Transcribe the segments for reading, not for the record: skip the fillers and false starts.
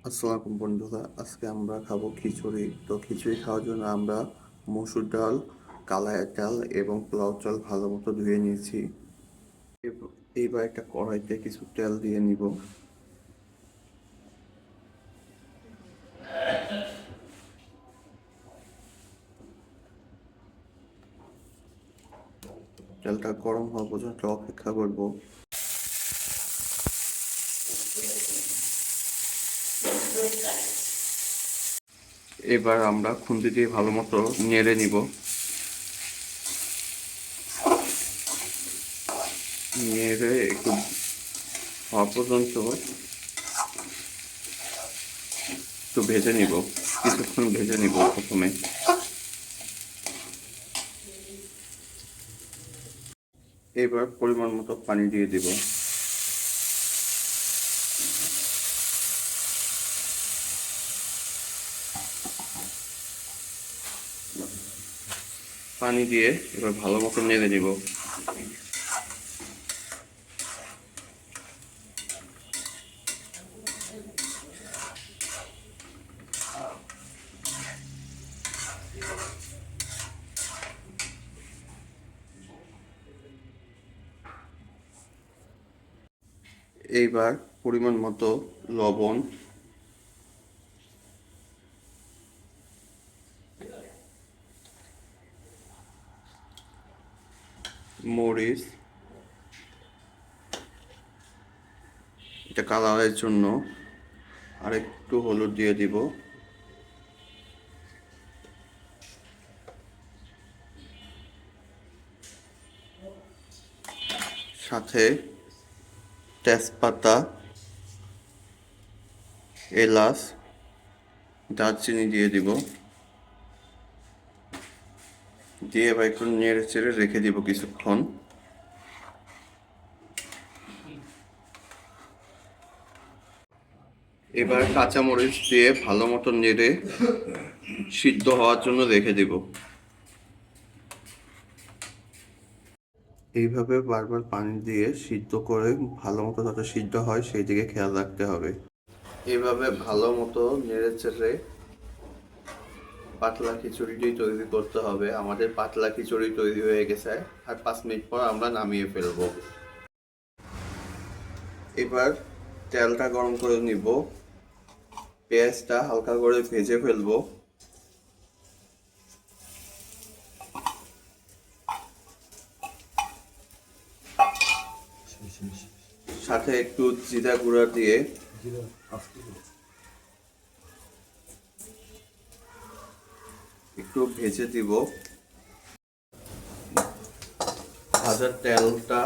আসসালামু বন্ধুরা, আজকে আমরা খাবো খিচুড়ি। তো খিচুড়ি খাওয়ার জন্য আমরা মসুর ডাল, কালাই ডাল এবং পোলাও চাল ভালো মতো ধুয়ে নিয়েছি। এইবার একটা কড়াইতে কিছু তেল দিয়ে নিব। তেলটা গরম হওয়া পর্যন্ত অপেক্ষা করব। এবার আমরা খুন্তি দিয়ে ভালো মতো নেড়ে নিব। নেড়ে একটু হওয়া পর্যন্ত একটু ভেজে নিব, কিছুক্ষণ ভেজে নিব। প্রথমে এবার পরিমাণ মতো পানি দিয়ে দিব। পানি দিয়ে এবার ভালো মতো নেড়ে নিব। এইবার পরিমাণ মতো লবণ, মরিচ, এটা কালারের জন্য, আর একটু হলুদ দিয়ে দিব। সাথে তেজপাতা, এলাচ, দারচিনি দিয়ে দিব। দিয়ে এবার একটু নেড়ে চেড়ে রেখে দিব কিছুক্ষণ। এবার কাঁচামরিচ দিয়ে ভালো মতো নেড়ে সিদ্ধ হওয়ার জন্য রেখে দিব। এইভাবে বারবার পানি দিয়ে সিদ্ধ করে ভালো মতো যাতে সিদ্ধ হয় সেই দিকে খেয়াল রাখতে হবে। এইভাবে ভালো মতো নেড়ে চেড়ে পাতলা খিচুড়িটি তৈরি করতে হবে। আমাদের পাতলা খিচুড়ি তৈরি হয়ে গেছে, আর 5 মিনিট পর আমরা নামিয়ে ফেলবো। এবার তেলটা গরম করে নিব, পেঁয়াজটা হালকা করে ভেজে ফেলবো। সাথে একটু জিরা গুঁড়া দিয়ে একটু ভেজে দিব। ভাজার তেলটা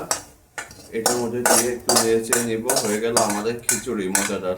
এটার মধ্যে দিয়ে একটু নেড়ে চেড়ে নিব। হয়ে গেল আমাদের খিচুড়ি মজাদার।